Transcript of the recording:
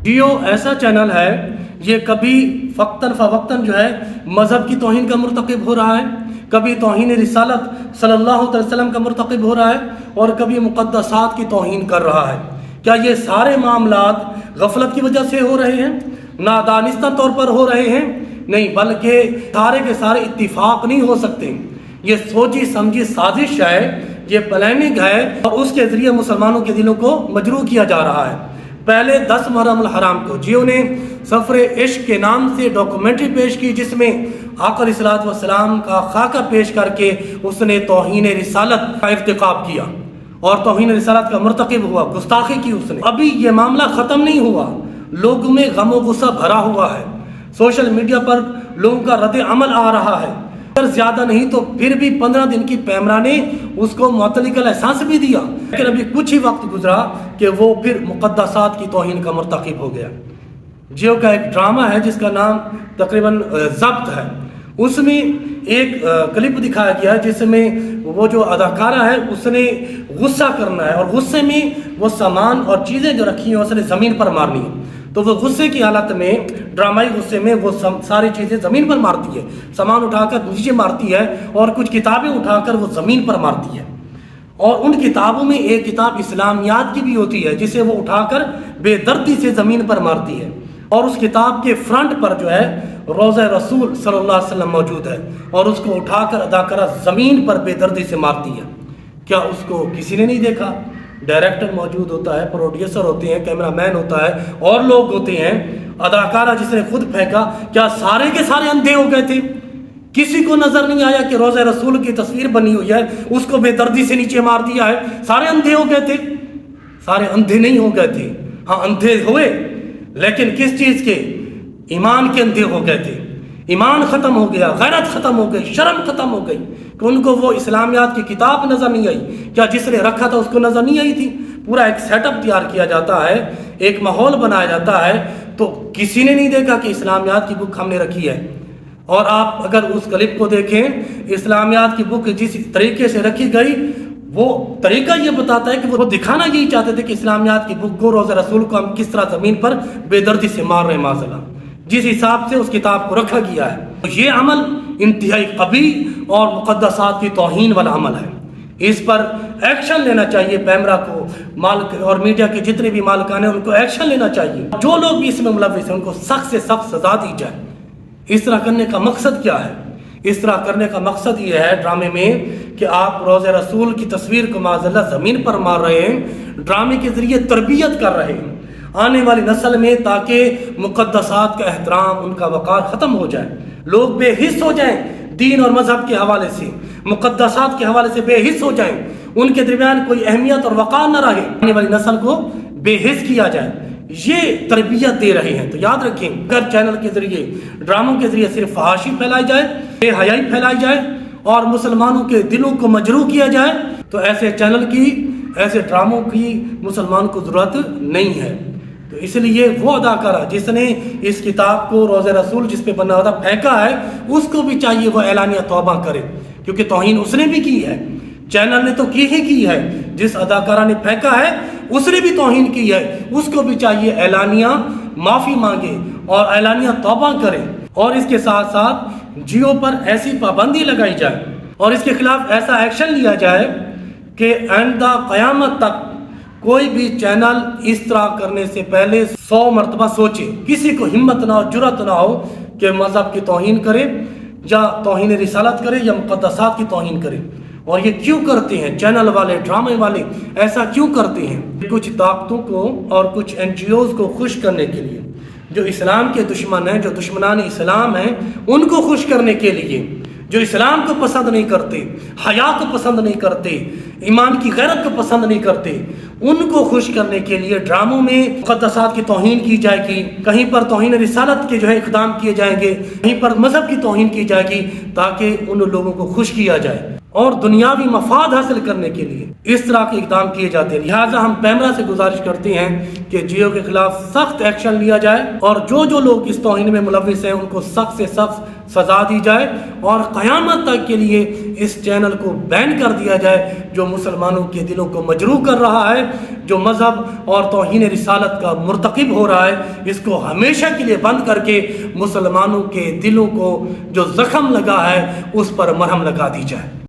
جیو ایسا چینل ہے، یہ کبھی وقتاً فوقتاً جو ہے مذہب کی توہین کا مرتکب ہو رہا ہے، کبھی توہین رسالت صلی اللہ علیہ وسلم کا مرتکب ہو رہا ہے، اور کبھی مقدسات کی توہین کر رہا ہے۔ کیا یہ سارے معاملات غفلت کی وجہ سے ہو رہے ہیں، نادانستہ طور پر ہو رہے ہیں؟ نہیں، بلکہ سارے کے سارے اتفاق نہیں ہو سکتے۔ یہ سوچی سمجھی سازش ہے، یہ پلاننگ ہے، اور اس کے ذریعے مسلمانوں کے دلوں کو مجروح کیا جا رہا ہے۔ پہلے 10 محرم الحرام کو جیو نے سفر عشق کے نام سے ڈاکومنٹری پیش کی، جس میں آقا علیہ الصلوۃ والسلام کا خاکہ پیش کر کے اس نے توہین رسالت کا ارتکاب کیا اور توہین رسالت کا مرتکب ہوا، گستاخی کی اس نے۔ ابھی یہ معاملہ ختم نہیں ہوا، لوگوں میں غم و غصہ بھرا ہوا ہے، سوشل میڈیا پر لوگوں کا رد عمل آ رہا ہے، اگر زیادہ نہیں تو پھر بھی 15 دن کی پیمرا نے اس کو معطلی کا احساس بھی دیا، لیکن ابھی کچھ ہی وقت گزرا کہ وہ پھر مقدسات کی توہین کا مرتکب ہو گیا۔ جیو کا ایک ڈرامہ ہے جس کا نام تقریباً ضبط ہے، اس میں ایک کلپ دکھایا گیا ہے جس میں وہ جو اداکارہ ہے اس نے غصہ کرنا ہے، اور غصے میں وہ سامان اور چیزیں جو رکھی ہیں اس نے زمین پر مارنی ہے، تو وہ غصے کی حالت میں، ڈرامائی غصے میں، وہ ساری چیزیں زمین پر مارتی ہے، سامان اٹھا کر نیچے مارتی ہے، اور کچھ کتابیں اٹھا کر وہ زمین پر مارتی ہے۔ اور ان کتابوں میں ایک کتاب اسلامیات کی بھی ہوتی ہے جسے وہ اٹھا کر بے دردی سے زمین پر مارتی ہے، اور اس کتاب کے فرنٹ پر جو ہے روضہ رسول صلی اللہ علیہ وسلم موجود ہے، اور اس کو اٹھا کر اداکارہ زمین پر بے دردی سے مارتی ہے۔ کیا اس کو کسی نے نہیں دیکھا؟ ڈائریکٹر موجود ہوتا ہے، پروڈیوسر ہوتے ہیں، کیمرہ مین ہوتا ہے، اور لوگ ہوتے ہیں، اداکارہ جس نے خود پھینکا، کیا سارے کے سارے اندھے ہو گئے تھے؟ کسی کو نظر نہیں آیا کہ روضہ رسول کی تصویر بنی ہوئی ہے، اس کو بے دردی سے نیچے مار دیا ہے؟ سارے اندھے ہو گئے تھے؟ سارے اندھے نہیں ہو گئے تھے، ہاں اندھے ہوئے، لیکن کس چیز کے؟ ایمان کے اندھے ہو گئے تھے۔ ایمان ختم ہو گیا، غیرت ختم ہو گئی، شرم ختم ہو گئی، کہ ان کو وہ اسلامیات کی کتاب نظر نہیں آئی۔ کیا جس نے رکھا تھا اس کو نظر نہیں آئی تھی؟ پورا ایک سیٹ اپ تیار کیا جاتا ہے، ایک ماحول بنایا جاتا ہے، تو کسی نے نہیں دیکھا کہ اسلامیات کی بک ہم نے رکھی ہے۔ اور آپ اگر اس کلپ کو دیکھیں، اسلامیات کی بک جس طریقے سے رکھی گئی، وہ طریقہ یہ بتاتا ہے کہ وہ دکھانا یہی چاہتے تھے کہ اسلامیات کی بک کو، روضہ رسول کو ہم کس طرح زمین پر بے دردی سے مار رہے ہیں، معاذ اللہ، جس حساب سے اس کتاب کو رکھا گیا ہے۔ یہ عمل انتہائی قبیح اور مقدسات کی توہین والا عمل ہے، اس پر ایکشن لینا چاہیے۔ پیمرا کو، مالک اور میڈیا کے جتنے بھی مالکان ہیں ان کو ایکشن لینا چاہیے، جو لوگ بھی اس میں ملوث ہیں ان کو سخت سے سخت سزا دی جائے۔ اس طرح کرنے کا مقصد کیا ہے؟ اس طرح کرنے کا مقصد یہ ہے ڈرامے میں کہ آپ روضہ رسول کی تصویر کو معاذ اللہ زمین پر مار رہے ہیں، ڈرامے کے ذریعے تربیت کر رہے ہیں آنے والی نسل میں، تاکہ مقدسات کا احترام، ان کا وقار ختم ہو جائے، لوگ بے حس ہو جائیں دین اور مذہب کے حوالے سے، مقدسات کے حوالے سے بے حس ہو جائیں، ان کے درمیان کوئی اہمیت اور وقار نہ رہے، آنے والی نسل کو بے حس کیا جائے۔ یہ تربیت دے رہے ہیں۔ تو یاد رکھیں، اگر چینل کے ذریعے، ڈراموں کے ذریعے صرف فحاشی پھیلائی جائے، بے حیائی پھیلائی جائے، اور مسلمانوں کے دلوں کو مجروح کیا جائے، تو ایسے چینل کی، ایسے ڈراموں کی مسلمان کو ضرورت نہیں ہے۔ تو اس لیے وہ اداکارہ جس نے اس کتاب کو، روضہ رسول جس پہ بنا ہوا تھا، پھینکا ہے، اس کو بھی چاہیے وہ اعلانیہ توبہ کرے، کیونکہ توہین اس نے بھی کی ہے، چینل نے تو کی ہے، جس اداکارہ نے پھینکا ہے اس نے بھی توہین کی ہے، اس کو بھی چاہیے اعلانیہ معافی مانگے اور اعلانیہ توبہ کرے، اور اس کے ساتھ ساتھ جیو پر ایسی پابندی لگائی جائے اور اس کے خلاف ایسا ایکشن لیا جائے کہ آئندہ قیامت تک کوئی بھی چینل اس طرح کرنے سے پہلے 100 مرتبہ سوچے، کسی کو ہمت نہ ہو، جرأت نہ ہو کہ مذہب کی توہین کرے، یا توہین رسالت کرے، یا مقدسات کی توہین کرے۔ اور یہ کیوں کرتے ہیں چینل والے، ڈرامے والے؟ ایسا کیوں کرتے ہیں؟ کچھ طاقتوں کو اور کچھ NGOs کو خوش کرنے کے لیے، جو اسلام کے دشمن ہیں، جو دشمنان اسلام ہیں، ان کو خوش کرنے کے لیے، جو اسلام کو پسند نہیں کرتے، حیا کو پسند نہیں کرتے، ایمان کی غیرت کو پسند نہیں کرتے، ان کو خوش کرنے کے لیے ڈراموں میں مقدسات کی توہین کی جائے گی، کہیں پر توہین رسالت کے جو ہے اقدام کیے جائیں گے، کہیں پر مذہب کی توہین کی جائے گی، تاکہ ان لوگوں کو خوش کیا جائے اور دنیاوی مفاد حاصل کرنے کے لیے اس طرح کے اقدام کیے جاتے ہیں۔ لہٰذا ہم پیمرا سے گزارش کرتے ہیں کہ جیو کے خلاف سخت ایکشن لیا جائے، اور جو لوگ اس توہین میں ملوث ہیں ان کو سخت سے سخت سزا دی جائے، اور قیامت تک کے لیے اس چینل کو بین کر دیا جائے جو مسلمانوں کے دلوں کو مجروح کر رہا ہے، جو مذہب اور توہین رسالت کا مرتکب ہو رہا ہے، اس کو ہمیشہ کے لیے بند کر کے مسلمانوں کے دلوں کو جو زخم لگا ہے اس پر مرہم لگا دی جائے۔